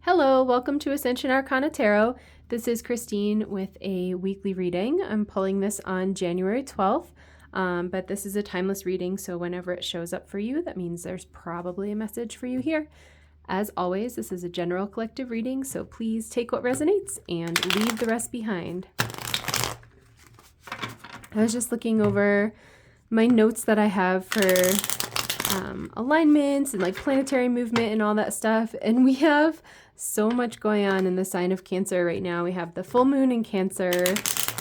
Hello, welcome to Ascension Arcana Tarot. This is Christine with a weekly reading. I'm pulling this on January 12th, but this is a timeless reading, so whenever it shows up for you, that means there's probably a message for you here. As always, this is a general collective reading, so please take what resonates and leave the rest behind. I was just looking over my notes that I have for alignments and like planetary movement and all that stuff, and we have so much going on in the sign of Cancer right now. We have the full moon in Cancer,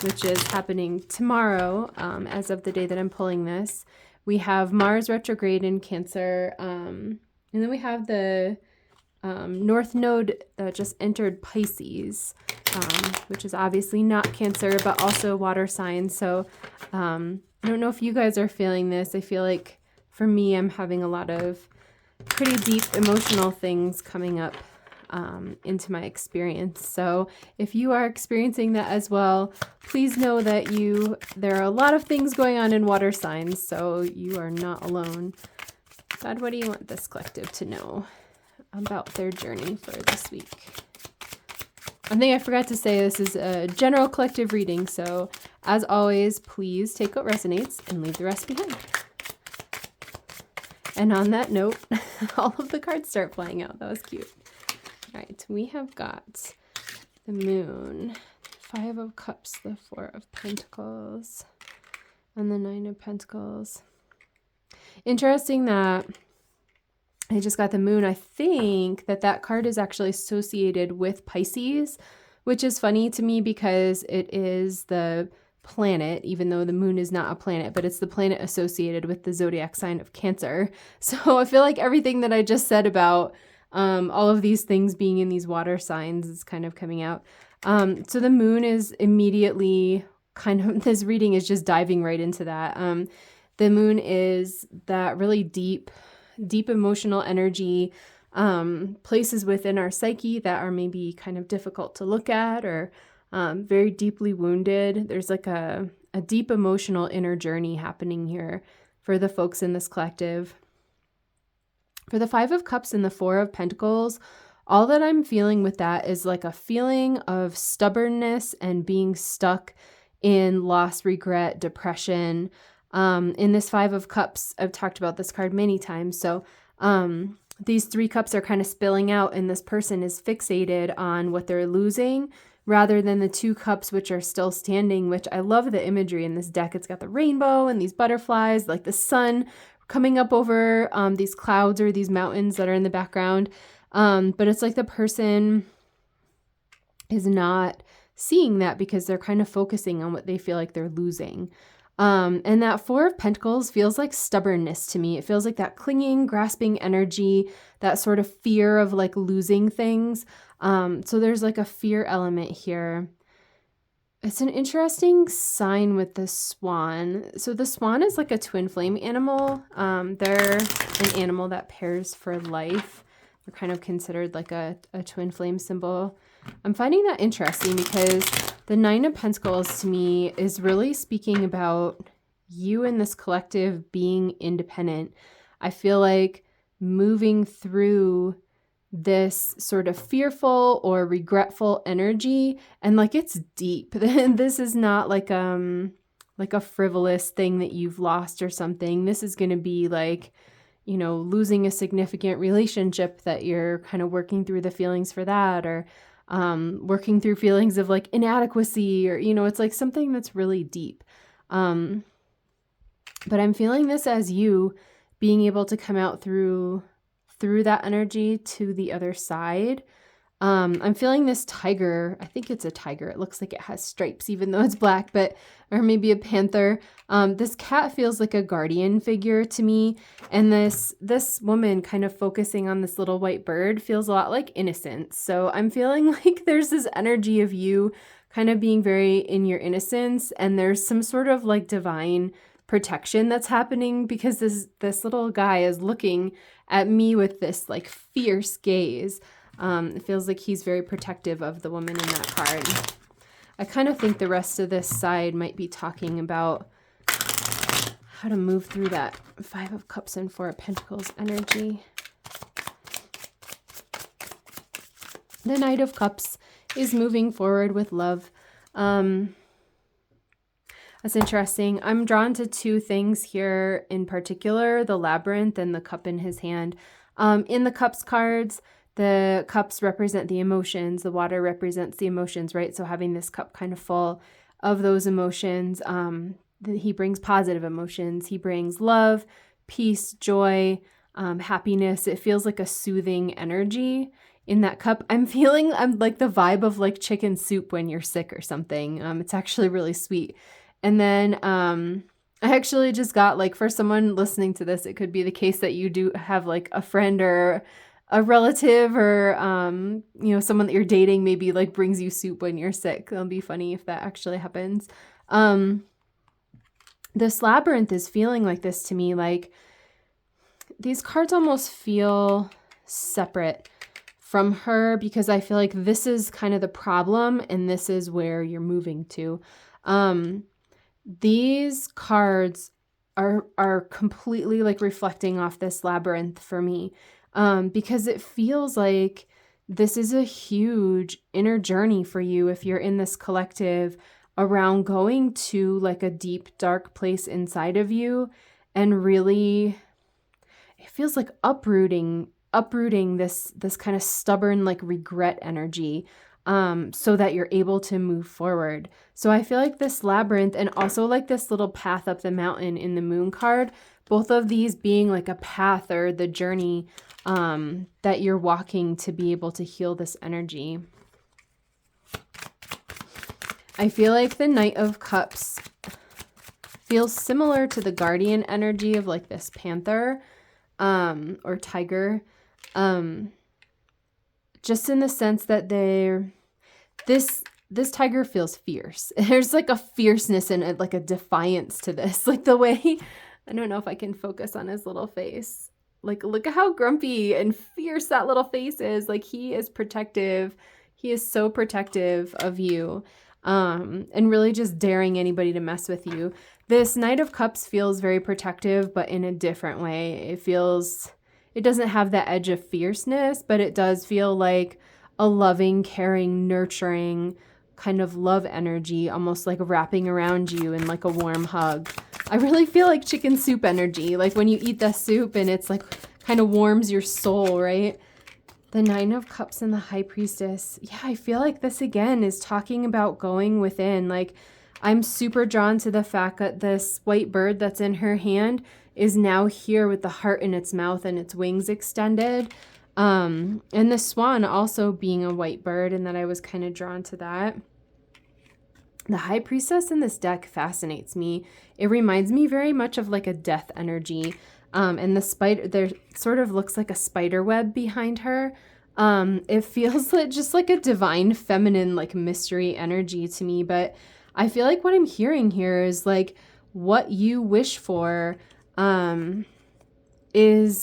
which is happening tomorrow, as of the day that I'm pulling this. We have Mars retrograde in Cancer, and then we have the North Node that just entered Pisces, which is obviously not Cancer, but also water sign. So I don't know if you guys are feeling this. I feel like for me, I'm having a lot of pretty deep emotional things coming up into my experience. So if you are experiencing that as well, please know that there are a lot of things going on in water signs, so you are not alone. God, what do you want this collective to know about their journey for this week? One thing I forgot to say, this is a general collective reading, so as always, please take what resonates and leave the rest behind. And on that note, all of the cards start flying out. That was cute. All right, we have got the Moon, Five of Cups, the Four of Pentacles, and the Nine of Pentacles. Interesting that I just got the Moon. I think that card is actually associated with Pisces, which is funny to me because it is the planet, even though the Moon is not a planet, but it's the planet associated with the zodiac sign of Cancer. So I feel like everything that I just said about all of these things being in these water signs is kind of coming out. So the Moon is immediately this reading is just diving right into that. The Moon is that really deep emotional energy, places within our psyche that are maybe kind of difficult to look at or very deeply wounded. There's like a deep emotional inner journey happening here for the folks in this collective. For the Five of Cups and the Four of Pentacles, all that I'm feeling with that is like a feeling of stubbornness and being stuck in loss, regret, depression. In this Five of Cups, I've talked about this card many times. So these three cups are kind of spilling out, and this person is fixated on what they're losing rather than the two cups, which are still standing, which I love the imagery in this deck. It's got the rainbow and these butterflies, like the sun coming up over these clouds or these mountains that are in the background. But it's like the person is not seeing that because they're kind of focusing on what they feel like they're losing. And that Four of Pentacles feels like stubbornness to me. It feels like that clinging, grasping energy, that sort of fear of like losing things. So there's like a fear element here. It's an interesting sign with the swan. So the swan is like a twin flame animal. They're an animal that pairs for life. They're kind of considered like a twin flame symbol. I'm finding that interesting because the Nine of Pentacles to me is really speaking about you and this collective being independent. I feel like moving through this sort of fearful or regretful energy, and like it's deep. This is not like a frivolous thing that you've lost or something. This is going to be like, you know, losing a significant relationship that you're kind of working through the feelings for that, or working through feelings of like inadequacy, or, you know, it's like something that's really deep. But I'm feeling this as you being able to come out through that energy to the other side. I'm feeling this tiger. I think it's a tiger. It looks like it has stripes, even though it's black, or maybe a panther. This cat feels like a guardian figure to me. And this woman kind of focusing on this little white bird feels a lot like innocence. So I'm feeling like there's this energy of you kind of being very in your innocence. And there's some sort of like divine protection that's happening because this little guy is looking at me with this like fierce gaze. It feels like he's very protective of the woman in that card. I kind of think the rest of this side might be talking about how to move through that Five of Cups and Four of Pentacles energy. The Knight of Cups is moving forward with love. That's interesting. I'm drawn to two things here in particular, the labyrinth and the cup in his hand. In the cups cards, the cups represent the emotions. The water represents the emotions, right? So having this cup kind of full of those emotions, he brings positive emotions. He brings love, peace, joy, happiness. It feels like a soothing energy in that cup. I'm like the vibe of like chicken soup when you're sick or something. It's actually really sweet. And then I actually just got, like, for someone listening to this, it could be the case that you do have like a friend or a relative or, someone that you're dating maybe like brings you soup when you're sick. It'll be funny if that actually happens. This labyrinth is feeling like this to me. Like these cards almost feel separate from her because I feel like this is kind of the problem and this is where you're moving to. These cards are completely like reflecting off this labyrinth for me, because it feels like this is a huge inner journey for you if you're in this collective around going to like a deep, dark place inside of you and really, it feels like uprooting this kind of stubborn like regret energy, so that you're able to move forward. So I feel like this labyrinth and also like this little path up the mountain in the moon card, both of these being like a path or the journey that you're walking to be able to heal this energy. I feel like the Knight of Cups feels similar to the guardian energy of like this panther or tiger. Just in the sense that this tiger feels fierce. There's like a fierceness and like a defiance to this. Like the way, I don't know if I can focus on his little face. Like look at how grumpy and fierce that little face is. Like he is protective. He is so protective of you, and really just daring anybody to mess with you. This Knight of Cups feels very protective, but in a different way. It doesn't have that edge of fierceness, but it does feel like a loving, caring, nurturing kind of love energy, almost like wrapping around you in like a warm hug. I really feel like chicken soup energy, like when you eat the soup and it's like kind of warms your soul, right? The Nine of Cups and the High Priestess. Yeah, I feel like this again is talking about going within. Like I'm super drawn to the fact that this white bird that's in her hand is now here with the heart in its mouth and its wings extended. And the swan also being a white bird, and that I was kind of drawn to that. The High Priestess in this deck fascinates me. It reminds me very much of like a death energy. And the spider, there sort of looks like a spider web behind her. It feels like just like a divine feminine, like mystery energy to me. But I feel like what I'm hearing here is like what you wish for, is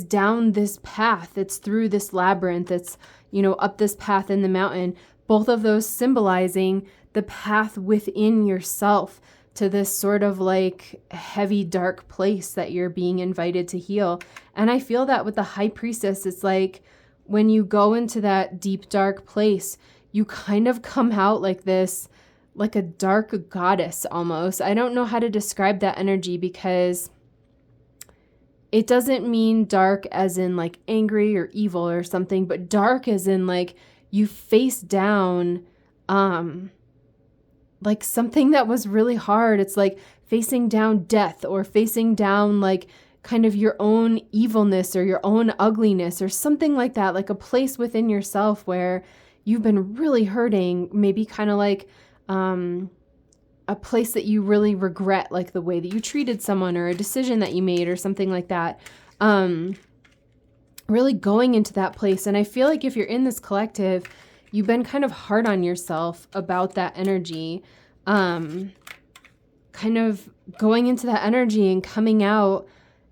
down this path. It's through this labyrinth. It's, up this path in the mountain. Both of those symbolizing the path within yourself to this sort of like heavy, dark place that you're being invited to heal. And I feel that with the High Priestess, it's like when you go into that deep, dark place, you kind of come out like this, like a dark goddess almost. I don't know how to describe that energy because it doesn't mean dark as in like angry or evil or something, but dark as in like you face down like something that was really hard. It's like facing down death or facing down like kind of your own evilness or your own ugliness or something like that, like a place within yourself where you've been really hurting, maybe kind of like a place that you really regret, like the way that you treated someone or a decision that you made or something like that. Really going into that place. And I feel like if you're in this collective, you've been kind of hard on yourself about that energy, kind of going into that energy and coming out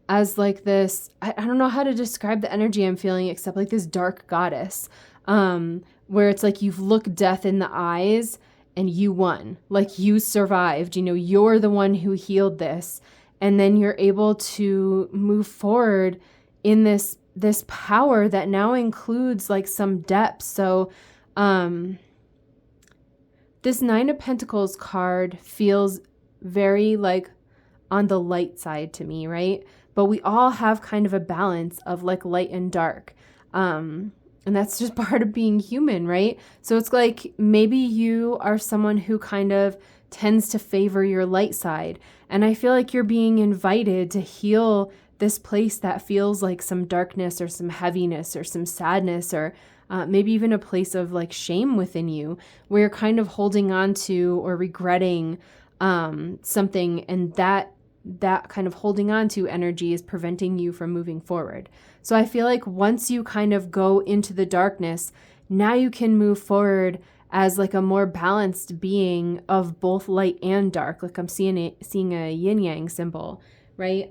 as like this, I don't know how to describe the energy I'm feeling except like this dark goddess, where it's like you've looked death in the eyes and you won, like you survived, you're the one who healed this. And then you're able to move forward in this this power that now includes like some depth. So this Nine of Pentacles card feels very like on the light side to me, right? But we all have kind of a balance of like light and dark. And that's just part of being human, right? So it's like maybe you are someone who kind of tends to favor your light side. And I feel like you're being invited to heal this place that feels like some darkness or some heaviness or some sadness, or maybe even a place of like shame within you, where you're kind of holding on to or regretting something, and that kind of holding on to energy is preventing you from moving forward. So I feel like once you kind of go into the darkness, now you can move forward as like a more balanced being of both light and dark. Like I'm seeing a yin yang symbol, right?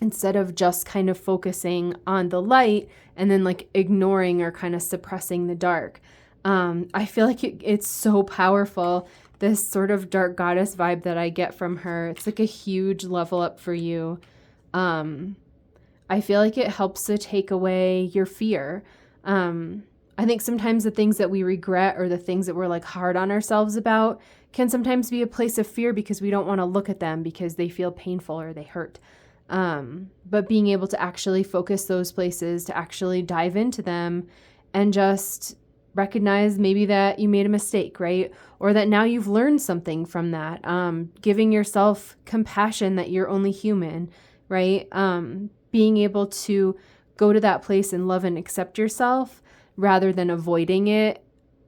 Instead of just kind of focusing on the light and then like ignoring or kind of suppressing the dark. I feel like it's so powerful, this sort of dark goddess vibe that I get from her. It's like a huge level up for you. I feel like it helps to take away your fear. I think sometimes the things that we regret or the things that we're like hard on ourselves about can sometimes be a place of fear because we don't want to look at them because they feel painful or they hurt. But being able to actually focus those places, to actually dive into them and just recognize maybe that you made a mistake, right? Or that now you've learned something from that. Giving yourself compassion that you're only human, right? Being able to go to that place and love and accept yourself rather than avoiding it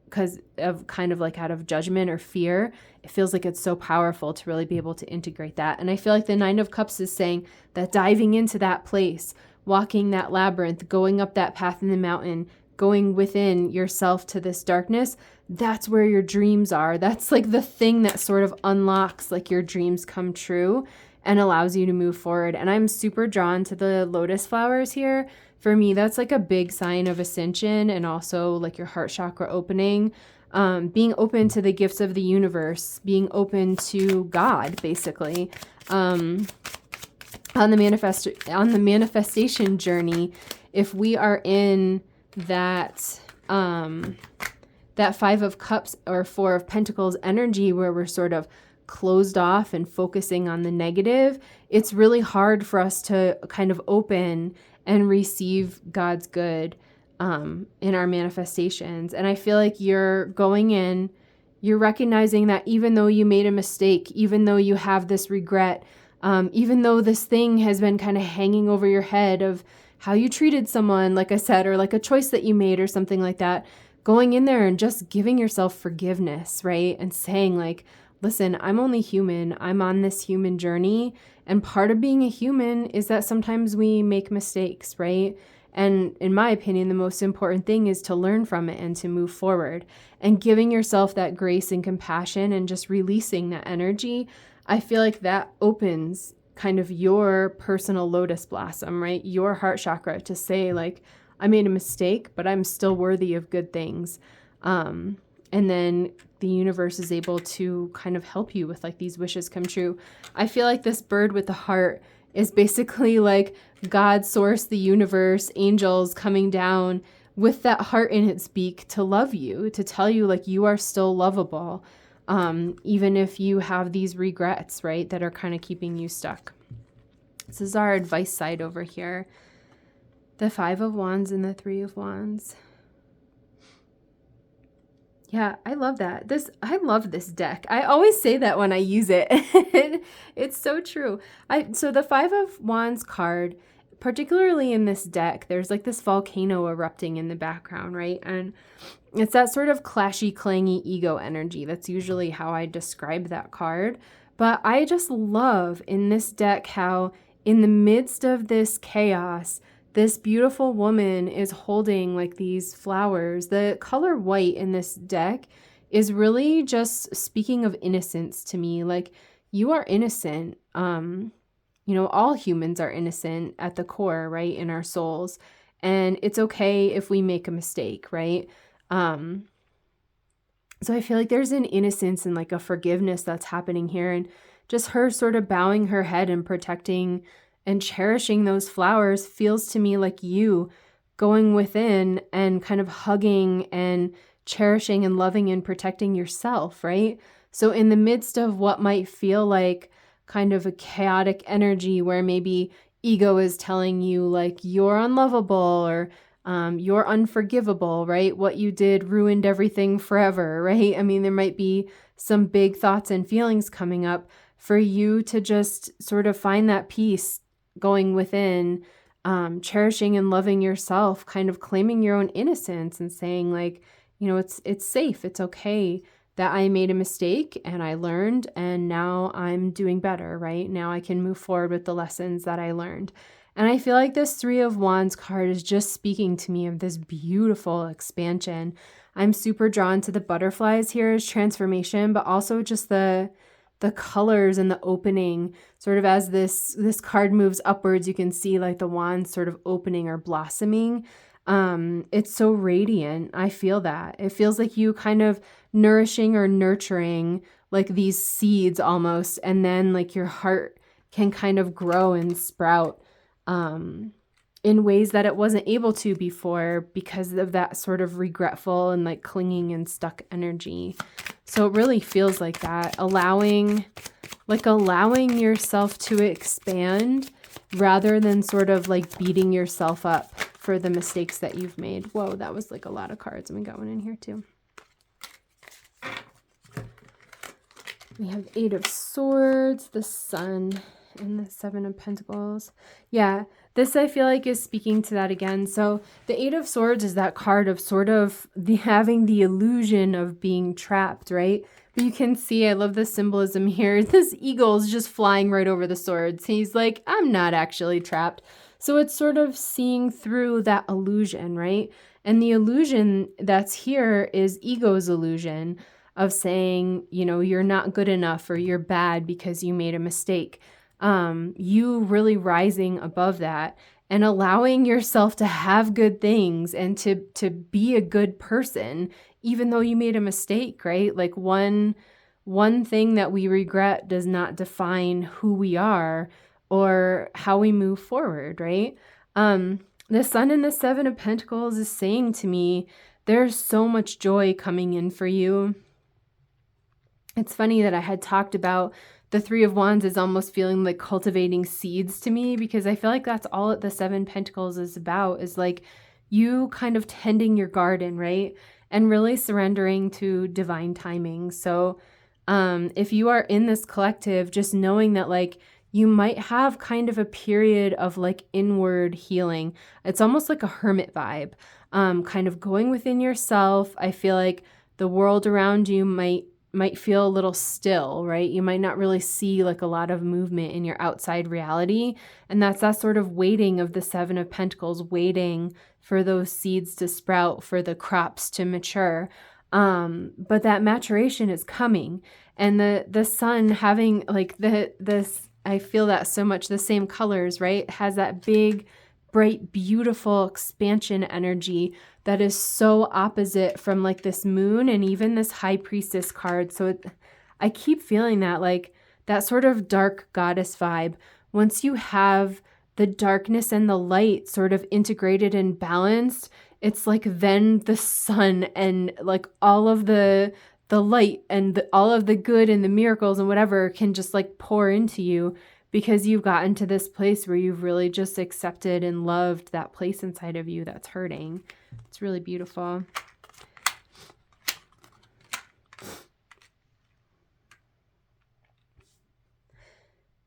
because of kind of like out of judgment or fear. It feels like it's so powerful to really be able to integrate that. And I feel like the Nine of Cups is saying that diving into that place, walking that labyrinth, going up that path in the mountain, going within yourself to this darkness, that's where your dreams are. That's like the thing that sort of unlocks like your dreams come true and allows you to move forward. And I'm super drawn to the lotus flowers here. For me, that's like a big sign of ascension and also like your heart chakra opening, being open to the gifts of the universe, being open to God, basically. On the manifestation journey, if we are in that that Five of Cups or Four of Pentacles energy where we're sort of closed off and focusing on the negative, it's really hard for us to kind of open and receive God's good in our manifestations. And I feel like you're going in, you're recognizing that even though you made a mistake, even though you have this regret, even though this thing has been kind of hanging over your head of how you treated someone, like I said, or like a choice that you made or something like that, going in there and just giving yourself forgiveness, right? And saying like, listen, I'm only human. I'm on this human journey. And part of being a human is that sometimes we make mistakes, right? And in my opinion, the most important thing is to learn from it and to move forward. And giving yourself that grace and compassion and just releasing that energy, I feel like that opens kind of your personal lotus blossom, right? Your heart chakra to say like, I made a mistake, but I'm still worthy of good things. And then the universe is able to kind of help you with like these wishes come true. I feel like this bird with the heart is basically like God, source, the universe, angels coming down with that heart in its beak to love you, to tell you like you are still lovable, even if you have these regrets, right, that are kind of keeping you stuck. This is our advice side over here. The Five of Wands and the Three of Wands. Yeah, I love that. I love this deck. I always say that when I use it. It's so true. So the Five of Wands card, particularly in this deck, there's like this volcano erupting in the background, right? And it's that sort of clashy, clangy ego energy. That's usually how I describe that card. But I just love in this deck how in the midst of this chaos, this beautiful woman is holding like these flowers. The color white in this deck is really just speaking of innocence to me. Like you are innocent. All humans are innocent at the core, right? In our souls. And it's okay if we make a mistake, right? So I feel like there's an innocence and like a forgiveness that's happening here. And just her sort of bowing her head and protecting and cherishing those flowers feels to me like you going within and kind of hugging and cherishing and loving and protecting yourself, right? So in the midst of what might feel like kind of a chaotic energy where maybe ego is telling you like you're unlovable or you're unforgivable, right? What you did ruined everything forever, right? I mean, there might be some big thoughts and feelings coming up for you to just sort of find that peace going within, cherishing and loving yourself, kind of claiming your own innocence and saying like, you know, it's safe, it's okay that I made a mistake and I learned and now I'm doing better, right? Now I can move forward with the lessons that I learned. And I feel like this Three of Wands card is just speaking to me of this beautiful expansion. I'm super drawn to the butterflies here as transformation, but also just the colors and the opening, sort of as this card moves upwards, you can see like the wands sort of opening or blossoming. It's so radiant. I feel that. It feels like you kind of nourishing or nurturing like these seeds almost, and then like your heart can kind of grow and sprout in ways that it wasn't able to before because of that sort of regretful and like clinging and stuck energy. So it really feels like that, allowing yourself to expand rather than sort of like beating yourself up for the mistakes that you've made. Whoa, that was like a lot of cards. And we got one in here too. We have Eight of Swords, the Sun, and the Seven of Pentacles. Yeah, this I feel like is speaking to that again. So the Eight of Swords is that card of sort of having the illusion of being trapped, right? But you can see, I love the symbolism here. This eagle is just flying right over the swords. He's like, I'm not actually trapped. So it's sort of seeing through that illusion, right? And the illusion that's here is ego's illusion of saying, you know, you're not good enough or you're bad because you made a mistake. You really rising above that and allowing yourself to have good things and to be a good person, even though you made a mistake, right? Like one thing that we regret does not define who we are or how we move forward, right? The Sun and the Seven of Pentacles is saying to me, there's so much joy coming in for you. It's funny that I had talked about the Three of Wands is almost feeling like cultivating seeds to me, because I feel like that's all the Seven Pentacles is about, is like you kind of tending your garden, right? And really surrendering to divine timing. So if you are in this collective, just knowing that like you might have kind of a period of like inward healing. It's almost like a hermit vibe, kind of going within yourself. I feel like the world around you might feel a little still, right? You might not really see like a lot of movement in your outside reality. And that's that sort of waiting of the Seven of Pentacles, waiting for those seeds to sprout, for the crops to mature. But that maturation is coming. And the sun having like this, I feel that so much, the same colors, right? Has that big, bright, beautiful expansion energy that is so opposite from like this moon and even this High Priestess card. So I keep feeling that like that sort of dark goddess vibe. Once you have the darkness and the light sort of integrated and balanced, it's like then the sun and like all of the light and all of the good and the miracles and whatever can just like pour into you, because you've gotten to this place where you've really just accepted and loved that place inside of you that's hurting. It's really beautiful.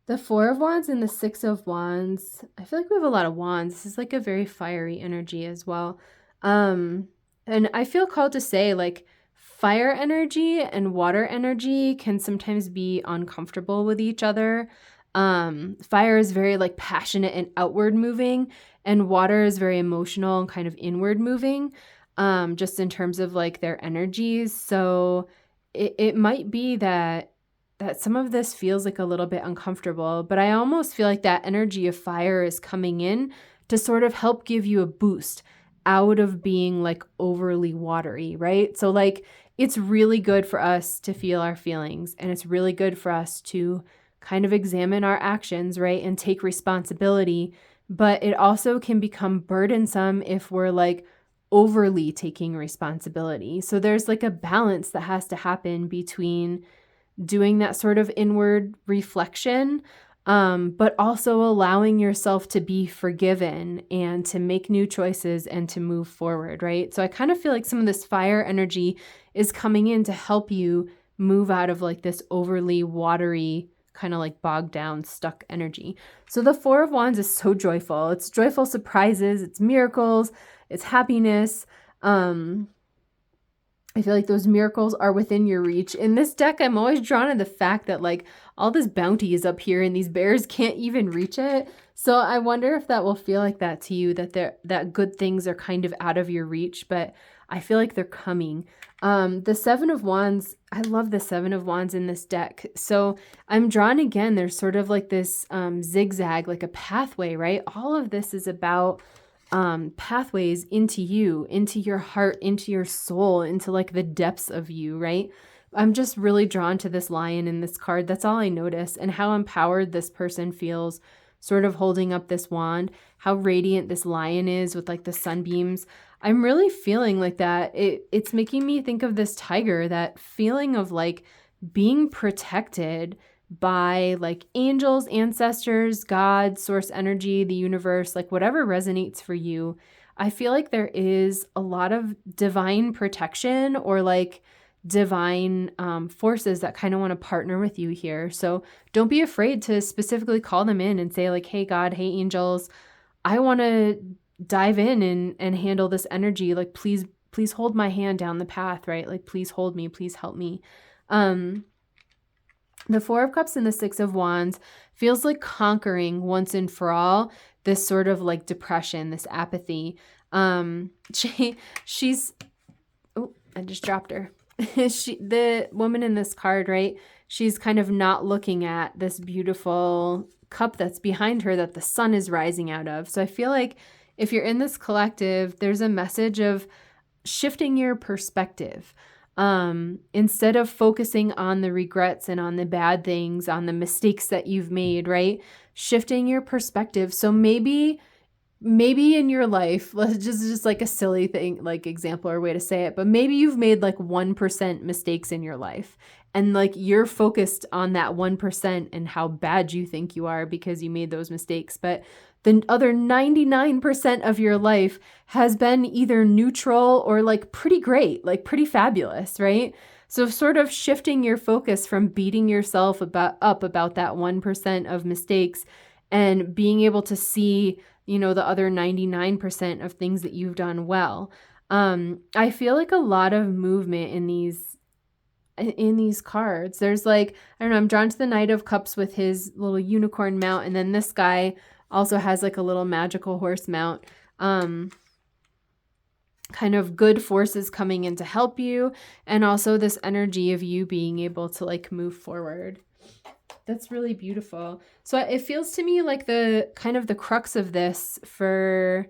The Four of Wands and the Six of Wands. I feel like we have a lot of wands. This is like a very fiery energy as well. And I feel called to say like fire energy and water energy can sometimes be uncomfortable with each other. Fire is very like passionate and outward moving, and water is very emotional and kind of inward moving, just in terms of like their energies. So it might be that some of this feels like a little bit uncomfortable, but I almost feel like that energy of fire is coming in to sort of help give you a boost out of being like overly watery, right? So like it's really good for us to feel our feelings, and it's really good for us to kind of examine our actions, right? And take responsibility. But it also can become burdensome if we're like overly taking responsibility. So there's like a balance that has to happen between doing that sort of inward reflection, but also allowing yourself to be forgiven and to make new choices and to move forward, right? So I kind of feel like some of this fire energy is coming in to help you move out of like this overly watery, kind of like bogged down, stuck energy. So the Four of Wands is so joyful. It's joyful surprises, it's miracles, it's happiness. I feel like those miracles are within your reach. In this deck, I'm always drawn to the fact that like all this bounty is up here and these bears can't even reach it. So I wonder if that will feel like that to you, that good things are kind of out of your reach, but I feel like they're coming. The Seven of Wands, I love the Seven of Wands in this deck. So I'm drawn again, there's sort of like this zigzag, like a pathway, right? All of this is about pathways into you, into your heart, into your soul, into like the depths of you, right? I'm just really drawn to this lion in this card. That's all I notice, and how empowered this person feels sort of holding up this wand, how radiant this lion is with like the sunbeams. I'm really feeling like that. It's making me think of this tiger, that feeling of like being protected by like angels, ancestors, God, source energy, the universe, like whatever resonates for you. I feel like there is a lot of divine protection or like divine forces that kind of want to partner with you here. So don't be afraid to specifically call them in and say like, hey God, hey angels, I want to dive in and handle this energy. Like, please hold my hand down the path, right? Like, please hold me, please help me. The Four of Cups and the Six of Wands feels like conquering once and for all this sort of like depression, this apathy. She's, oh, I just dropped her. The woman in this card, right? She's kind of not looking at this beautiful cup that's behind her that the sun is rising out of. So I feel like if you're in this collective, there's a message of shifting your perspective. Instead of focusing on the regrets and on the bad things, on the mistakes that you've made, right? Shifting your perspective. So maybe in your life, let's just like a silly thing, like example or way to say it, but maybe you've made like 1% mistakes in your life. And like you're focused on that 1% and how bad you think you are because you made those mistakes. But the other 99% of your life has been either neutral or like pretty great, like pretty fabulous, right? So sort of shifting your focus from beating yourself about that 1% of mistakes and being able to see, the other 99% of things that you've done well. I feel like a lot of movement in these cards. There's like, I don't know, I'm drawn to the Knight of Cups with his little unicorn mount, and then this guy also has like a little magical horse mount. Kind of good forces coming in to help you, and also this energy of you being able to like move forward. That's really beautiful. So it feels to me like the kind of the crux of this for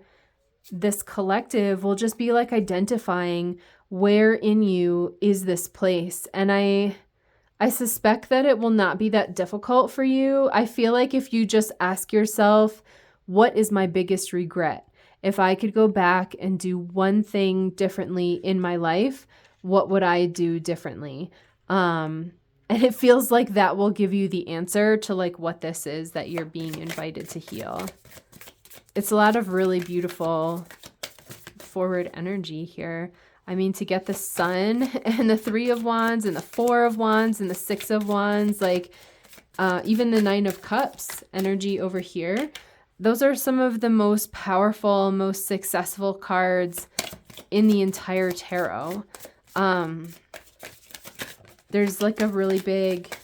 this collective will just be like identifying where in you is this place. And I suspect that it will not be that difficult for you. I feel like if you just ask yourself, what is my biggest regret? If I could go back and do one thing differently in my life, what would I do differently? And it feels like that will give you the answer to like what this is that you're being invited to heal. It's a lot of really beautiful forward energy here. I mean, to get the Sun and the Three of Wands and the Four of Wands and the Six of Wands, like even the Nine of Cups energy over here, those are some of the most powerful, most successful cards in the entire tarot. There's like a really big,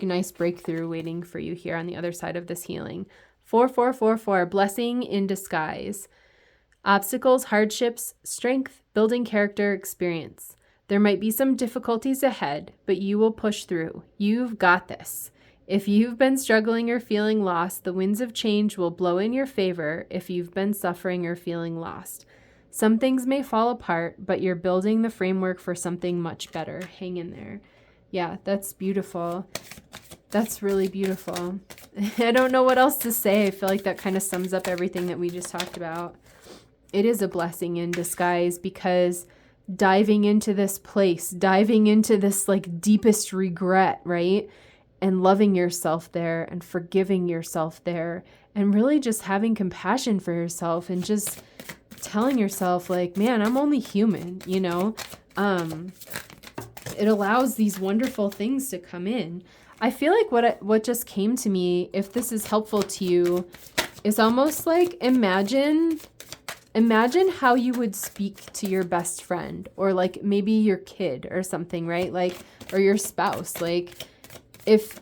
nice breakthrough waiting for you here on the other side of this healing. 4444, blessing in disguise. Obstacles, hardships, strength, building character, experience. There might be some difficulties ahead, but you will push through. You've got this. If you've been struggling or feeling lost, the winds of change will blow in your favor if you've been suffering or feeling lost. Some things may fall apart, but you're building the framework for something much better. Hang in there. Yeah, that's beautiful. That's really beautiful. I don't know what else to say. I feel like that kind of sums up everything that we just talked about. It is a blessing in disguise, because diving into this place, diving into this like deepest regret, right? And loving yourself there and forgiving yourself there and really just having compassion for yourself and just telling yourself like, man, I'm only human, you know? It allows these wonderful things to come in. I feel like what just came to me, if this is helpful to you, is almost like imagine how you would speak to your best friend, or like maybe your kid or something, right? Like, or your spouse. Like if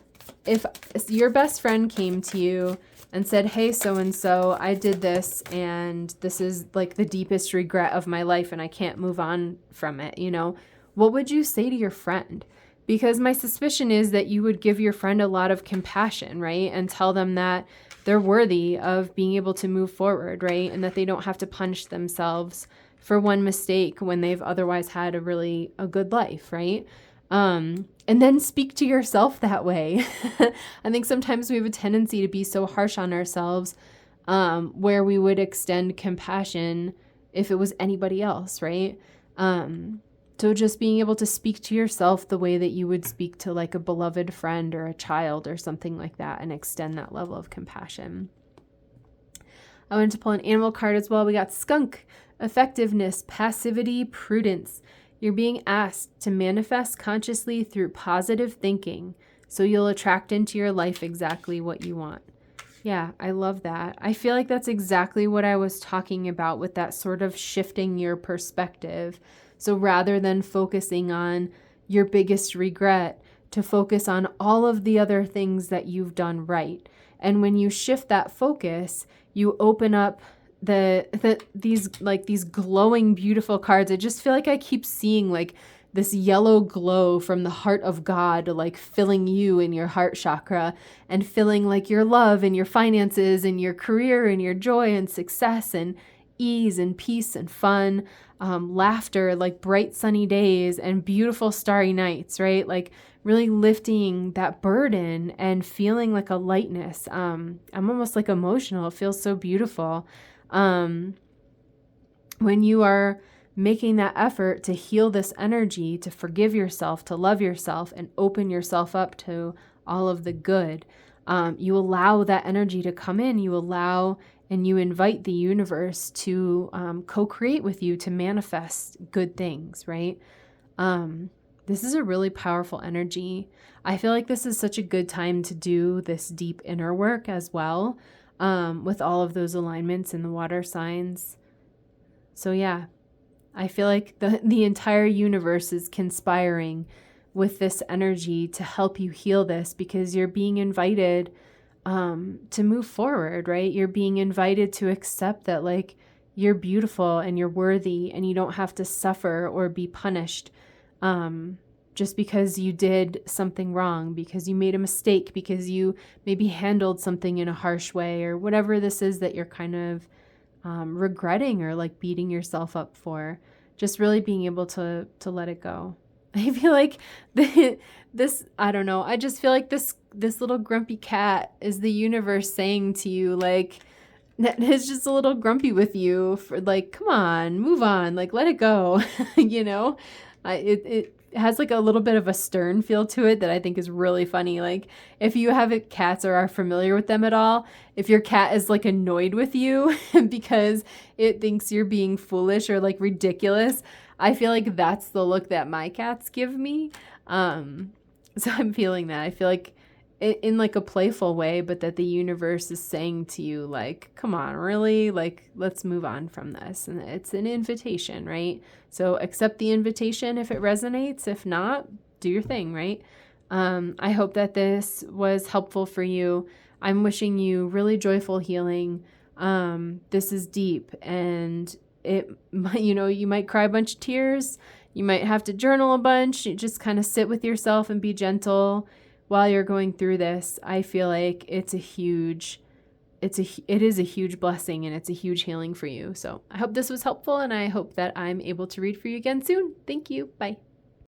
your best friend came to you and said, hey, so-and-so, I did this and this is like the deepest regret of my life and I can't move on from it, you know, what would you say to your friend? Because my suspicion is that you would give your friend a lot of compassion, right? And tell them that they're worthy of being able to move forward, right? And that they don't have to punish themselves for one mistake when they've otherwise had a good life, right? And then speak to yourself that way. I think sometimes we have a tendency to be so harsh on ourselves, where we would extend compassion if it was anybody else, right? So just being able to speak to yourself the way that you would speak to like a beloved friend or a child or something like that, and extend that level of compassion. I wanted to pull an animal card as well. We got skunk, effectiveness, passivity, prudence. You're being asked to manifest consciously through positive thinking, so you'll attract into your life exactly what you want. Yeah, I love that. I feel like that's exactly what I was talking about with that sort of shifting your perspective. So rather than focusing on your biggest regret, to focus on all of the other things that you've done right. And when you shift that focus, you open up these glowing, beautiful cards. I just feel like I keep seeing like this yellow glow from the heart of God, like filling you in your heart chakra and filling like your love and your finances and your career and your joy and success and ease and peace and fun, laughter, like bright sunny days and beautiful starry nights, right? Like really lifting that burden and feeling like a lightness. I'm almost like emotional. It feels so beautiful. When you are making that effort to heal this energy, to forgive yourself, to love yourself, and open yourself up to all of the good, you allow that energy to come in. You allow and you invite the universe to co-create with you to manifest good things, right? This is a really powerful energy. I feel like this is such a good time to do this deep inner work as well, with all of those alignments in the water signs. So yeah, I feel like the entire universe is conspiring with this energy to help you heal this, because you're being invited to move forward, right? You're being invited to accept that like you're beautiful and you're worthy and you don't have to suffer or be punished just because you did something wrong, because you made a mistake, because you maybe handled something in a harsh way, or whatever this is that you're kind of regretting or like beating yourself up for. Just really being able to let it go. I feel like I don't know. I just feel like this little grumpy cat is the universe saying to you, like, that is just a little grumpy with you for like, come on, move on, like, let it go. You know, it has like a little bit of a stern feel to it that I think is really funny. Like if you have cats or are familiar with them at all, if your cat is like annoyed with you because it thinks you're being foolish or like ridiculous, I feel like that's the look that my cats give me. So I'm feeling that. I feel like in like a playful way, but that the universe is saying to you, like, come on, really? Like, let's move on from this. And it's an invitation, right? So accept the invitation if it resonates. If not, do your thing, right? I hope that this was helpful for you. I'm wishing you really joyful healing. This is deep, and you might cry a bunch of tears. You might have to journal a bunch. You just kind of sit with yourself and be gentle while you're going through this. I feel like it is a huge blessing, and it's a huge healing for you. So I hope this was helpful, and I hope that I'm able to read for you again soon. Thank you. Bye.